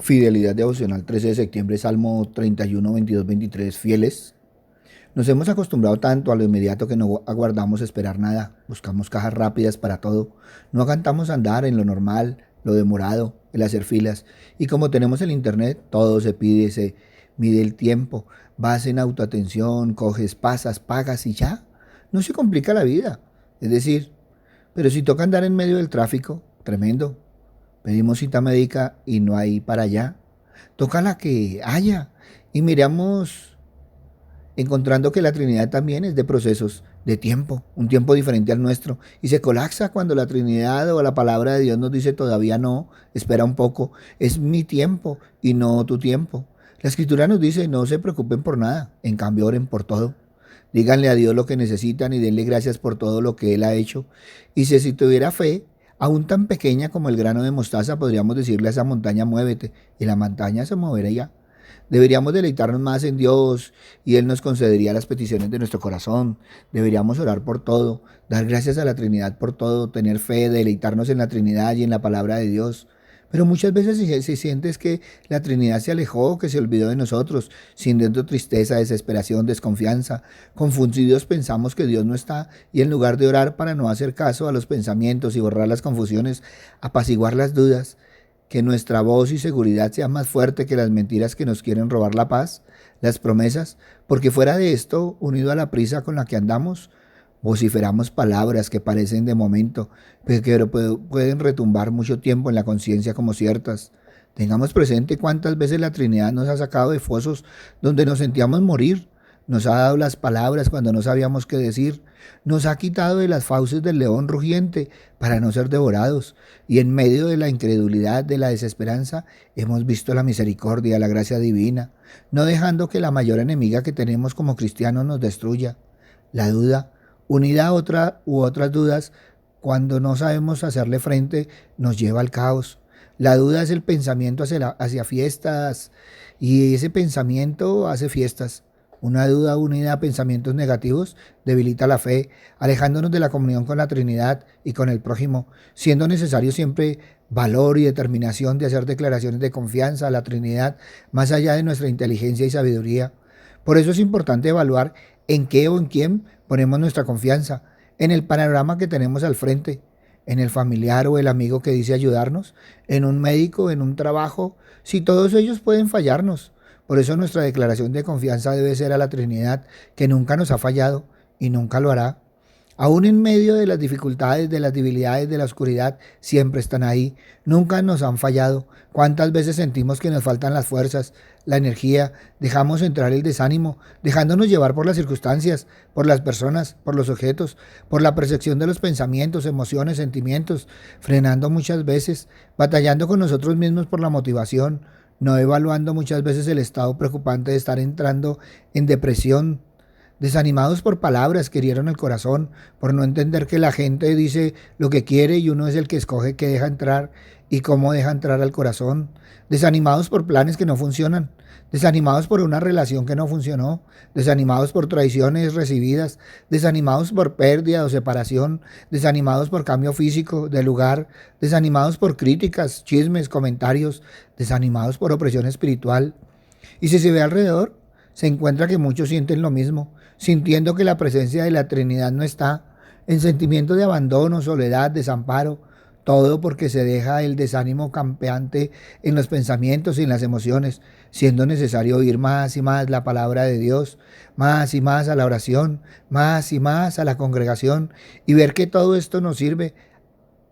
Fidelidad devocional 13 de septiembre, Salmo 31, 22, 23. Fieles. Nos hemos acostumbrado tanto a lo inmediato que no aguardamos esperar nada. Buscamos cajas rápidas para todo. No aguantamos andar en lo normal, lo demorado, el hacer filas. Y como tenemos el internet, todo se pide, se mide el tiempo. Vas en autoatención, coges, pasas, pagas y ya. No se complica la vida. Es decir, pero si toca andar en medio del tráfico, tremendo. Pedimos cita médica y no hay para allá. Toca la que haya. Y miramos encontrando que la Trinidad también es de procesos, de tiempo, un tiempo diferente al nuestro. Y se colapsa cuando la Trinidad o la palabra de Dios nos dice todavía no, espera un poco, es mi tiempo y no tu tiempo. La Escritura nos dice no se preocupen por nada, en cambio oren por todo. Díganle a Dios lo que necesitan y denle gracias por todo lo que Él ha hecho. Y si tuviera fe, aún tan pequeña como el grano de mostaza, podríamos decirle a esa montaña, muévete, y la montaña se movería. Deberíamos deleitarnos más en Dios y Él nos concedería las peticiones de nuestro corazón. Deberíamos orar por todo, dar gracias a la Trinidad por todo, tener fe, deleitarnos en la Trinidad y en la palabra de Dios. Pero muchas veces se siente es que la Trinidad se alejó, que se olvidó de nosotros, sintiendo tristeza, desesperación, desconfianza. Confundidos pensamos que Dios no está y en lugar de orar para no hacer caso a los pensamientos y borrar las confusiones, apaciguar las dudas, que nuestra voz y seguridad sea más fuerte que las mentiras que nos quieren robar la paz, las promesas, porque fuera de esto, unido a la prisa con la que andamos, vociferamos palabras que parecen de momento, pero que pueden retumbar mucho tiempo en la conciencia como ciertas. Tengamos presente cuántas veces la Trinidad nos ha sacado de fosos donde nos sentíamos morir, nos ha dado las palabras cuando no sabíamos qué decir, nos ha quitado de las fauces del león rugiente para no ser devorados, y en medio de la incredulidad, de la desesperanza, hemos visto la misericordia, la gracia divina, no dejando que la mayor enemiga que tenemos como cristianos nos destruya, la duda, unida a otra u otras dudas, cuando no sabemos hacerle frente, nos lleva al caos. La duda es el pensamiento hacia fiestas y ese pensamiento hace fiestas. Una duda unida a pensamientos negativos debilita la fe, alejándonos de la comunión con la Trinidad y con el prójimo, siendo necesario siempre valor y determinación de hacer declaraciones de confianza a la Trinidad más allá de nuestra inteligencia y sabiduría. Por eso es importante evaluar en qué o en quién ponemos nuestra confianza, en el panorama que tenemos al frente, en el familiar o el amigo que dice ayudarnos, en un médico, en un trabajo, si todos ellos pueden fallarnos. Por eso nuestra declaración de confianza debe ser a la Trinidad, que nunca nos ha fallado y nunca lo hará. Aún en medio de las dificultades, de las debilidades, de la oscuridad, siempre están ahí. Nunca nos han fallado. ¿Cuántas veces sentimos que nos faltan las fuerzas, la energía? Dejamos entrar el desánimo, dejándonos llevar por las circunstancias, por las personas, por los objetos, por la percepción de los pensamientos, emociones, sentimientos, frenando muchas veces, batallando con nosotros mismos por la motivación, no evaluando muchas veces el estado preocupante de estar entrando en depresión, desanimados por palabras que hirieron el corazón, por no entender que la gente dice lo que quiere y uno es el que escoge qué deja entrar y cómo deja entrar al corazón, desanimados por planes que no funcionan, desanimados por una relación que no funcionó, desanimados por traiciones recibidas, desanimados por pérdida o separación, desanimados por cambio físico de lugar, desanimados por críticas, chismes, comentarios, desanimados por opresión espiritual. Y si se ve alrededor, se encuentra que muchos sienten lo mismo, sintiendo que la presencia de la Trinidad no está, en sentimiento de abandono, soledad, desamparo, todo porque se deja el desánimo campeante en los pensamientos y en las emociones, siendo necesario oír más y más la palabra de Dios, más y más a la oración, más y más a la congregación, y ver que todo esto nos sirve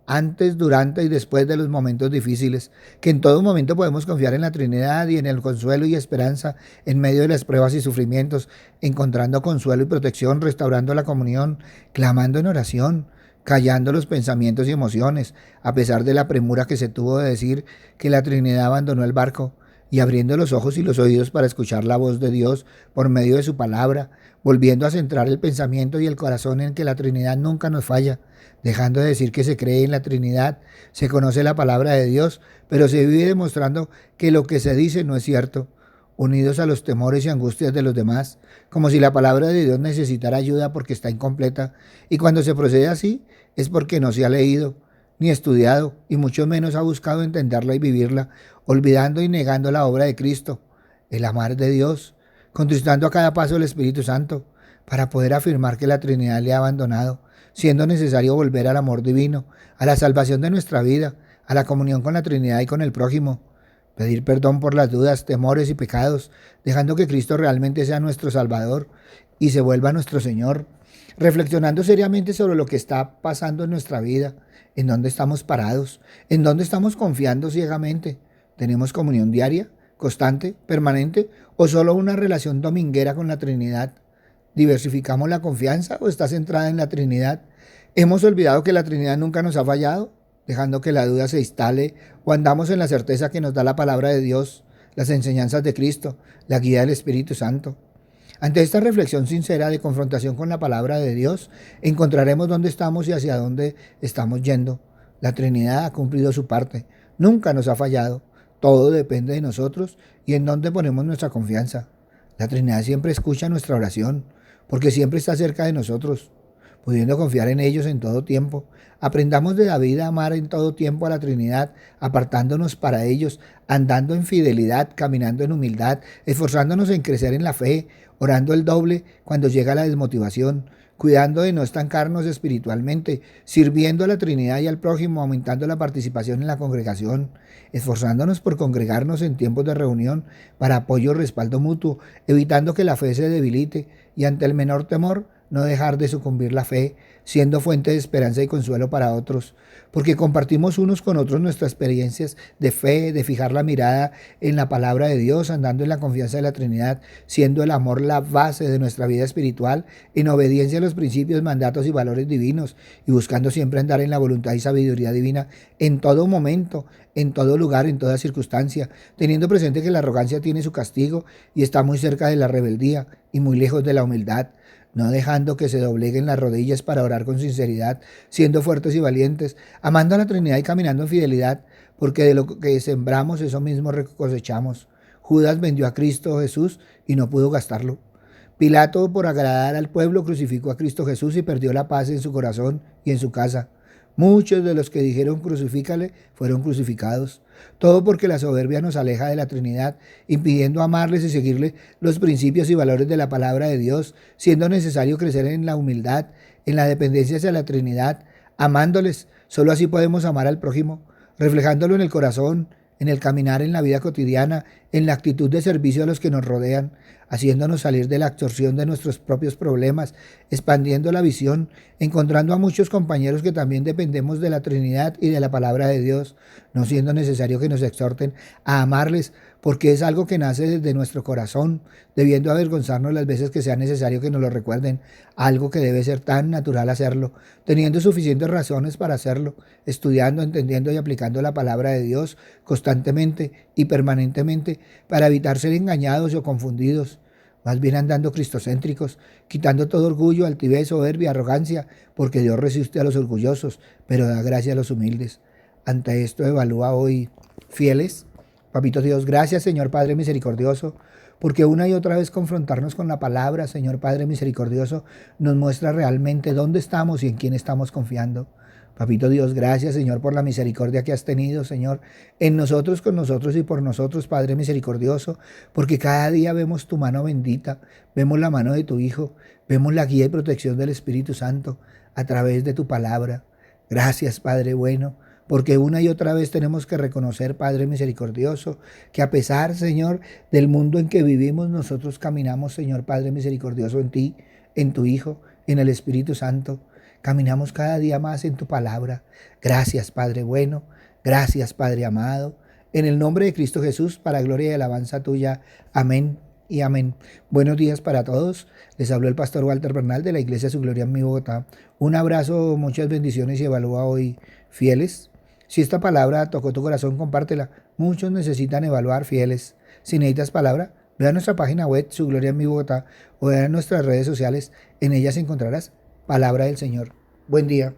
antes, durante y después de los momentos difíciles, que en todo momento podemos confiar en la Trinidad y en el consuelo y esperanza en medio de las pruebas y sufrimientos, encontrando consuelo y protección, restaurando la comunión, clamando en oración, callando los pensamientos y emociones, a pesar de la premura que se tuvo de decir que la Trinidad abandonó el barco, y abriendo los ojos y los oídos para escuchar la voz de Dios por medio de su palabra, volviendo a centrar el pensamiento y el corazón en que la Trinidad nunca nos falla, dejando de decir que se cree en la Trinidad, se conoce la palabra de Dios, pero se vive demostrando que lo que se dice no es cierto, unidos a los temores y angustias de los demás, como si la palabra de Dios necesitara ayuda porque está incompleta, y cuando se procede así es porque no se ha leído, ni estudiado, y mucho menos ha buscado entenderla y vivirla, olvidando y negando la obra de Cristo, el amar de Dios, contristando a cada paso el Espíritu Santo, para poder afirmar que la Trinidad le ha abandonado, siendo necesario volver al amor divino, a la salvación de nuestra vida, a la comunión con la Trinidad y con el prójimo, pedir perdón por las dudas, temores y pecados, dejando que Cristo realmente sea nuestro Salvador y se vuelva nuestro Señor, reflexionando seriamente sobre lo que está pasando en nuestra vida, en dónde estamos parados, en dónde estamos confiando ciegamente. ¿Tenemos comunión diaria, constante, permanente o solo una relación dominguera con la Trinidad? ¿Diversificamos la confianza o está centrada en la Trinidad? ¿Hemos olvidado que la Trinidad nunca nos ha fallado, dejando que la duda se instale, o andamos en la certeza que nos da la palabra de Dios, las enseñanzas de Cristo, la guía del Espíritu Santo? Ante esta reflexión sincera de confrontación con la palabra de Dios, encontraremos dónde estamos y hacia dónde estamos yendo. La Trinidad ha cumplido su parte, nunca nos ha fallado. Todo depende de nosotros y en dónde ponemos nuestra confianza. La Trinidad siempre escucha nuestra oración, porque siempre está cerca de nosotros, pudiendo confiar en ellos en todo tiempo. Aprendamos de David a amar en todo tiempo a la Trinidad, apartándonos para ellos, andando en fidelidad, caminando en humildad, esforzándonos en crecer en la fe, orando el doble cuando llega la desmotivación, cuidando de no estancarnos espiritualmente, sirviendo a la Trinidad y al prójimo, aumentando la participación en la congregación, esforzándonos por congregarnos en tiempos de reunión para apoyo y respaldo mutuo, evitando que la fe se debilite y ante el menor temor no dejar de sucumbir la fe, siendo fuente de esperanza y consuelo para otros, porque compartimos unos con otros nuestras experiencias de fe, de fijar la mirada en la palabra de Dios, andando en la confianza de la Trinidad, siendo el amor la base de nuestra vida espiritual, en obediencia a los principios, mandatos y valores divinos, y buscando siempre andar en la voluntad y sabiduría divina en todo momento, en todo lugar, en toda circunstancia, teniendo presente que la arrogancia tiene su castigo y está muy cerca de la rebeldía y muy lejos de la humildad, no dejando que se dobleguen las rodillas para orar con sinceridad, siendo fuertes y valientes, amando a la Trinidad y caminando en fidelidad, porque de lo que sembramos eso mismo cosechamos. Judas vendió a Cristo Jesús y no pudo gastarlo. Pilato, por agradar al pueblo, crucificó a Cristo Jesús y perdió la paz en su corazón y en su casa. Muchos de los que dijeron crucifícale fueron crucificados. Todo porque la soberbia nos aleja de la Trinidad, impidiendo amarles y seguirle los principios y valores de la palabra de Dios, siendo necesario crecer en la humildad, en la dependencia hacia la Trinidad, amándoles. Solo así podemos amar al prójimo, reflejándolo en el corazón, en el caminar en la vida cotidiana, en la actitud de servicio a los que nos rodean, haciéndonos salir de la absorción de nuestros propios problemas, expandiendo la visión, encontrando a muchos compañeros que también dependemos de la Trinidad y de la palabra de Dios, no siendo necesario que nos exhorten a amarles, porque es algo que nace desde nuestro corazón, debiendo avergonzarnos las veces que sea necesario que nos lo recuerden, algo que debe ser tan natural hacerlo, teniendo suficientes razones para hacerlo, estudiando, entendiendo y aplicando la palabra de Dios constantemente y permanentemente para evitar ser engañados o confundidos, más bien andando cristocéntricos, quitando todo orgullo, altivez, soberbia, arrogancia, porque Dios resiste a los orgullosos, pero da gracia a los humildes. Ante esto evalúa hoy, fieles. Papito Dios, gracias Señor Padre misericordioso, porque una y otra vez confrontarnos con la palabra, Señor Padre misericordioso, nos muestra realmente dónde estamos y en quién estamos confiando. Papito Dios, gracias Señor por la misericordia que has tenido, Señor, en nosotros, con nosotros y por nosotros, Padre misericordioso, porque cada día vemos tu mano bendita, vemos la mano de tu Hijo, vemos la guía y protección del Espíritu Santo a través de tu palabra. Gracias, Padre bueno, porque una y otra vez tenemos que reconocer, Padre misericordioso, que a pesar, Señor, del mundo en que vivimos, nosotros caminamos, Señor Padre misericordioso, en ti, en tu Hijo, en el Espíritu Santo. Caminamos cada día más en tu palabra. Gracias, Padre bueno. Gracias, Padre amado. En el nombre de Cristo Jesús, para gloria y alabanza tuya. Amén y amén. Buenos días para todos. Les habló el pastor Walter Bernal de la Iglesia Su Gloria en mi Bogotá. Un abrazo, muchas bendiciones y evalúa hoy, fieles. Si esta palabra tocó tu corazón, compártela. Muchos necesitan evaluar, fieles. Si necesitas palabra, ve a nuestra página web, Su Gloria en mi Bogotá, o ve a nuestras redes sociales. En ellas encontrarás palabra del Señor. Buen día.